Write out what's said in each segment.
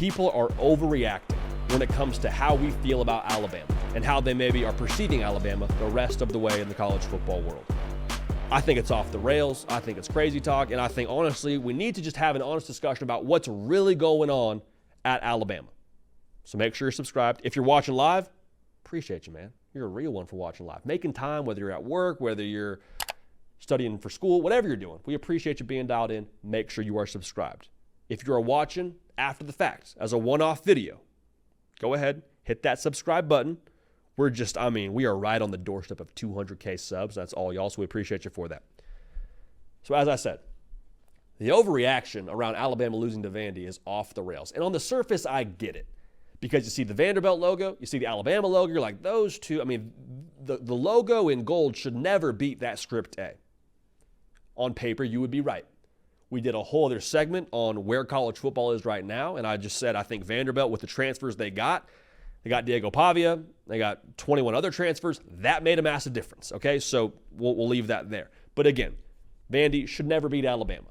people are overreacting when it comes to how we feel about Alabama and how they maybe are perceiving Alabama the rest of the way in the college football world. I think it's off the rails. I think it's crazy talk. And I think, honestly, we need to just have an honest discussion about what's really going on at Alabama. So make sure you're subscribed. If you're watching live, appreciate you, man. You're a real one for watching live. Making time, whether you're at work, whether you're studying for school, whatever you're doing. We appreciate you being dialed in. Make sure you are subscribed. If you're watching after the fact as a one-off video, go ahead, hit that subscribe button. We are right on the doorstep of 200K subs. That's all y'all, so we appreciate you for that. So as I said, the overreaction around Alabama losing to Vandy is off the rails. And on the surface, I get it. Because you see the Vanderbilt logo, you see the Alabama logo, you're like, those two, the logo in gold should never beat that script A. On paper, you would be right. We did a whole other segment on where college football is right now, and I just said I think Vanderbilt, with the transfers they got Diego Pavia, they got 21 other transfers. That made a massive difference, okay? So we'll leave that there. But again, Vandy should never beat Alabama.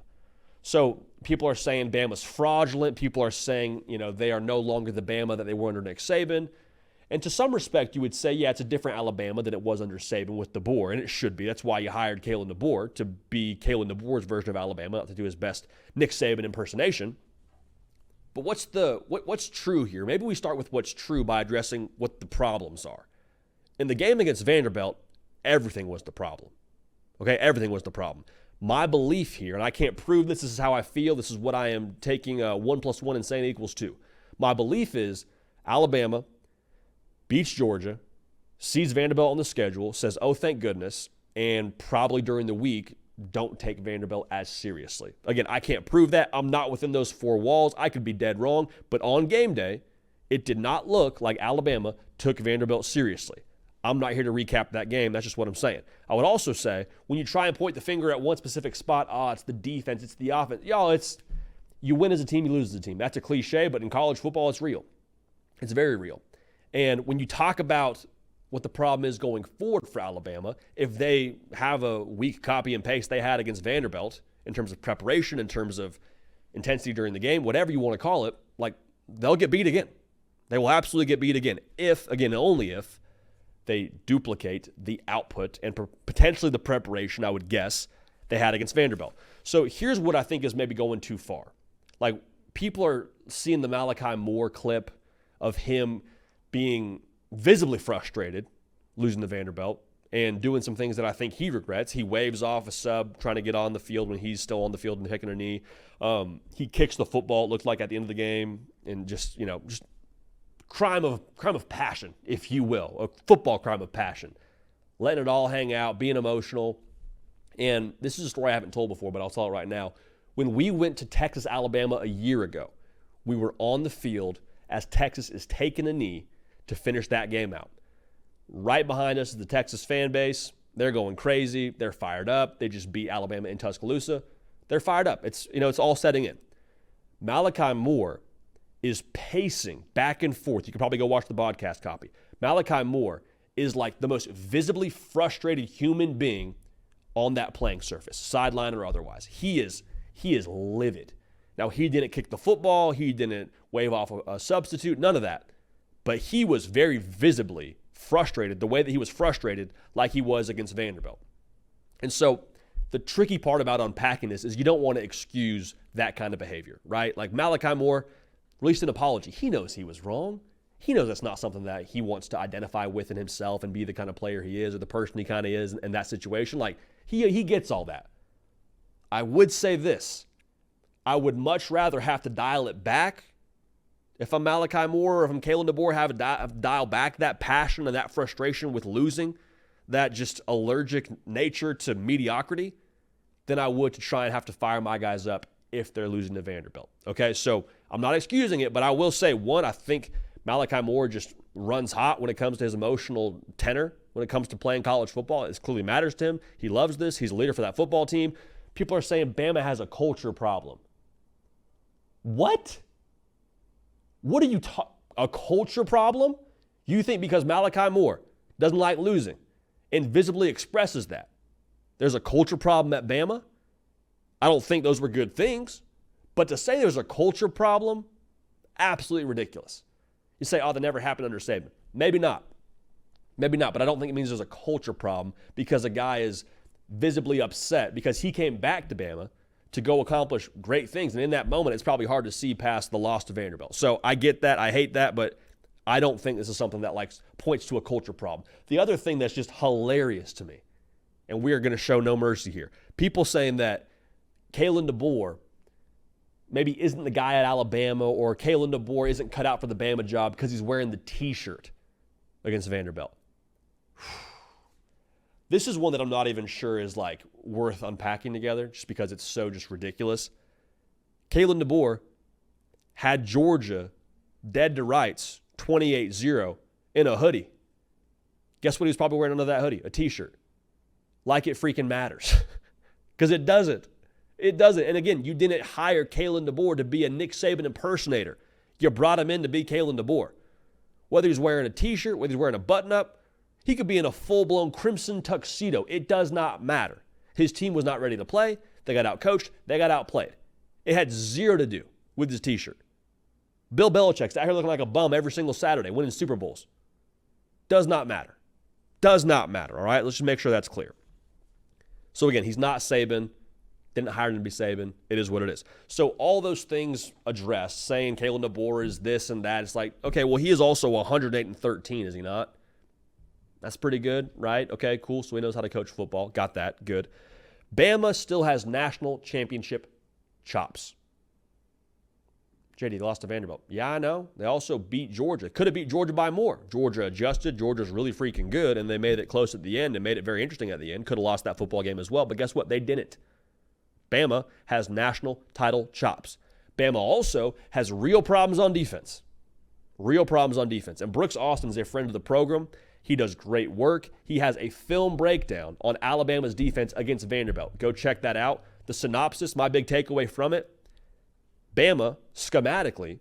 So people are saying Bama's fraudulent. People are saying, they are no longer the Bama that they were under Nick Saban. And to some respect, you would say, yeah, it's a different Alabama than it was under Saban with DeBoer, and it should be. That's why you hired Kayden DeBoer, to be Kayden DeBoer's version of Alabama, not to do his best Nick Saban impersonation. But what's true here? Maybe we start with what's true by addressing what the problems are. In the game against Vanderbilt, everything was the problem. Okay, everything was the problem. My belief here, and I can't prove this is how I feel, this is what I am taking 1 + 1 and saying equals 2. My belief is Alabama beats Georgia, sees Vanderbilt on the schedule, says, oh, thank goodness, and probably during the week don't take Vanderbilt as seriously. Again, I can't prove that. I'm not within those four walls. I could be dead wrong. But on game day, it did not look like Alabama took Vanderbilt seriously. I'm not here to recap that game. That's just what I'm saying. I would also say, when you try and point the finger at one specific spot, it's the defense, it's the offense. You win as a team, you lose as a team. That's a cliche, but in college football, it's real. It's very real. And when you talk about what the problem is going forward for Alabama, if they have a weak copy and paste they had against Vanderbilt in terms of preparation, in terms of intensity during the game, whatever you want to call it, they'll get beat again. They will absolutely get beat again. If, again, only if they duplicate the output and potentially the preparation, I would guess, they had against Vanderbilt. So here's what I think is maybe going too far. People are seeing the Malachi Moore clip of him being visibly frustrated, losing to Vanderbilt, and doing some things that I think he regrets. He waves off a sub trying to get on the field when he's still on the field and taking a knee. He kicks the football, it looked like, at the end of the game, and just crime of passion, if you will, a football crime of passion. Letting it all hang out, being emotional. And this is a story I haven't told before, but I'll tell it right now. When we went to Texas, Alabama a year ago, we were on the field as Texas is taking a knee to finish that game out. Right behind us is the Texas fan base. They're going crazy. They're fired up. They just beat Alabama in Tuscaloosa. They're fired up. It's all setting in. Malachi Moore is pacing back and forth. You can probably go watch the podcast copy. Malachi Moore is like the most visibly frustrated human being on that playing surface, sideline or otherwise. He is livid. Now, he didn't kick the football. He didn't wave off a substitute, none of that. But he was very visibly frustrated, the way that he was frustrated like he was against Vanderbilt. And so the tricky part about unpacking this is you don't want to excuse that kind of behavior, right? Like Malachi Moore released an apology. He knows he was wrong. He knows that's not something that he wants to identify with in himself and be the kind of player he is or the person he kind of is in that situation. He gets all that. I would say this. I would much rather have to dial it back if I'm Malachi Moore or if I'm Kayden DeBoer, have to dial back that passion and that frustration with losing, that just allergic nature to mediocrity, than I would to try and have to fire my guys up if they're losing to Vanderbilt. Okay, so I'm not excusing it, but I will say, one, I think Malachi Moore just runs hot when it comes to his emotional tenor, when it comes to playing college football. It clearly matters to him. He loves this. He's a leader for that football team. People are saying Bama has a culture problem. What? What are you talking? A culture problem? You think because Malachi Moore doesn't like losing and visibly expresses that, there's a culture problem at Bama? I don't think those were good things. But to say there's a culture problem Absolutely ridiculous. You say, oh, that never happened under Saban. Maybe not. Maybe not, but I don't think it means there's a culture problem because a guy is visibly upset because he came back to Bama to go accomplish great things. And in that moment, it's probably hard to see past the loss to Vanderbilt. So I get that. I hate that, but I don't think this is something that points to a culture problem. The other thing that's just hilarious to me, and we are going to show no mercy here, people saying that Kayden DeBoer maybe isn't the guy at Alabama, or Kayden DeBoer isn't cut out for the Bama job because he's wearing the T-shirt against Vanderbilt. This is one that I'm not even sure is worth unpacking together just because it's so just ridiculous. Kayden DeBoer had Georgia dead to rights 28-0 in a hoodie. Guess what he was probably wearing under that hoodie? A T-shirt. Like it freaking matters. Because it doesn't. It doesn't. And again, you didn't hire Kayden DeBoer to be a Nick Saban impersonator. You brought him in to be Kayden DeBoer. Whether he's wearing a T-shirt, whether he's wearing a button-up, he could be in a full-blown crimson tuxedo. It does not matter. His team was not ready to play. They got outcoached. They got outplayed. It had zero to do with his T-shirt. Bill Belichick's out here looking like a bum every single Saturday, winning Super Bowls. Does not matter. Does not matter, all right? Let's just make sure that's clear. So again, he's not Saban. Didn't hire him to be Saban. It is what it is. So all those things addressed, saying Kayden DeBoer is this and that, it's like, okay, well, he is also 108-13, is he not? That's pretty good, right? Okay, cool. So he knows how to coach football. Got that. Good. Bama still has national championship chops. JD, lost to Vanderbilt. Yeah, I know. They also beat Georgia. Could have beat Georgia by more. Georgia adjusted. Georgia's really freaking good, and they made it close at the end and made it very interesting at the end. Could have lost that football game as well, but guess what? They didn't. Bama has national title chops. Bama also has real problems on defense. Real problems on defense. And Brooks Austin is a friend of the program. He does great work. He has a film breakdown on Alabama's defense against Vanderbilt. Go check that out. The synopsis, my big takeaway from it, Bama, schematically,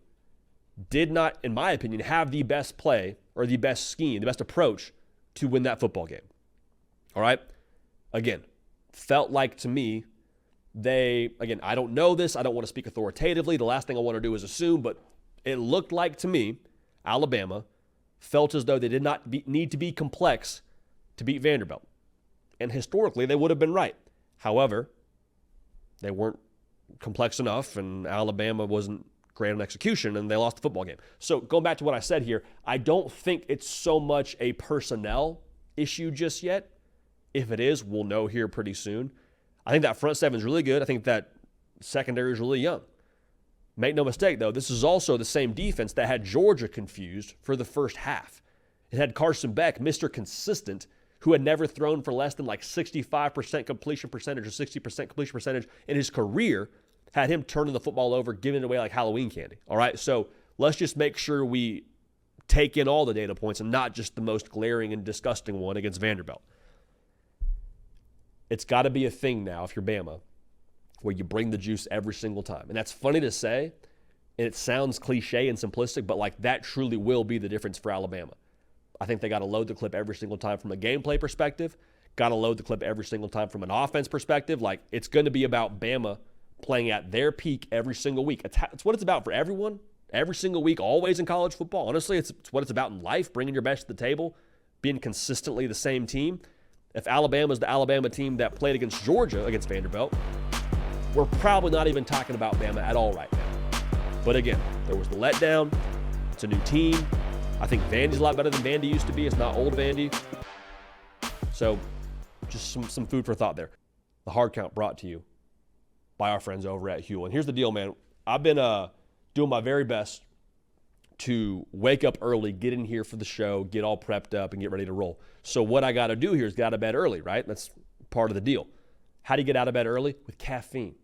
did not, in my opinion, have the best play or the best scheme, the best approach to win that football game. All right? Again, felt like to me, I don't know this. I don't want to speak authoritatively. The last thing I want to do is assume, but it looked like to me, Alabama felt as though they did not need to be complex to beat Vanderbilt. And historically, they would have been right. However, they weren't complex enough, and Alabama wasn't great on execution, and they lost the football game. So going back to what I said here, I don't think it's so much a personnel issue just yet. If it is, we'll know here pretty soon. I think that front seven is really good. I think that secondary is really young. Make no mistake, though, this is also the same defense that had Georgia confused for the first half. It had Carson Beck, Mr. Consistent, who had never thrown for less than 65% completion percentage or 60% completion percentage in his career, had him turning the football over, giving it away like Halloween candy. All right, so let's just make sure we take in all the data points and not just the most glaring and disgusting one against Vanderbilt. It's got to be a thing now, if you're Bama, where you bring the juice every single time. And that's funny to say, and it sounds cliche and simplistic, but that truly will be the difference for Alabama. I think they got to load the clip every single time from a gameplay perspective, got to load the clip every single time from an offense perspective. It's going to be about Bama playing at their peak every single week. It's what it's about for everyone, every single week, always in college football. Honestly, it's what it's about in life, bringing your best to the table, being consistently the same team. If Alabama's the Alabama team that played against Georgia, against Vanderbilt, we're probably not even talking about Bama at all right now. But again, there was the letdown. It's a new team. I think Vandy's a lot better than Vandy used to be. It's not old Vandy. So just some food for thought there. The hard count brought to you by our friends over at Huel. And here's the deal, man. I've been doing my very best to wake up early, get in here for the show, get all prepped up, and get ready to roll. So what I got to do here is get out of bed early, right? That's part of the deal. How do you get out of bed early? With caffeine.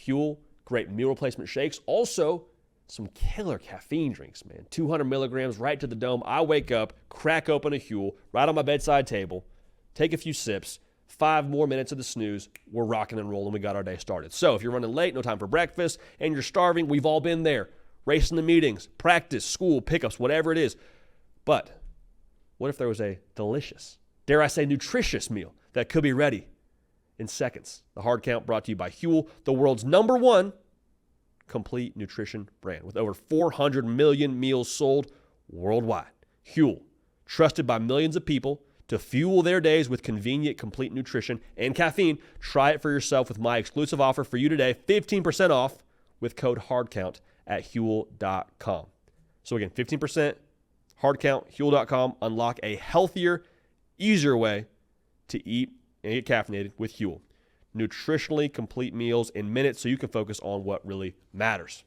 Huel, great meal replacement shakes. Also, some killer caffeine drinks, man. 200 milligrams right to the dome. I wake up, crack open a Huel right on my bedside table, take a few sips, 5 more minutes of the snooze. We're rocking and rolling. We got our day started. So if you're running late, no time for breakfast, and you're starving, we've all been there. Racing the meetings, practice, school, pickups, whatever it is. But what if there was a delicious, dare I say nutritious meal that could be ready in seconds? The hard count brought to you by Huel, the world's #1 complete nutrition brand with over 400 million meals sold worldwide. Huel, trusted by millions of people to fuel their days with convenient, complete nutrition and caffeine. Try it for yourself with my exclusive offer for you today, 15% off with code HARDCOUNT at Huel.com. So again, 15% HARDCOUNT, Huel.com. Unlock a healthier, easier way to eat and get caffeinated with Huel. Nutritionally complete meals in minutes so you can focus on what really matters.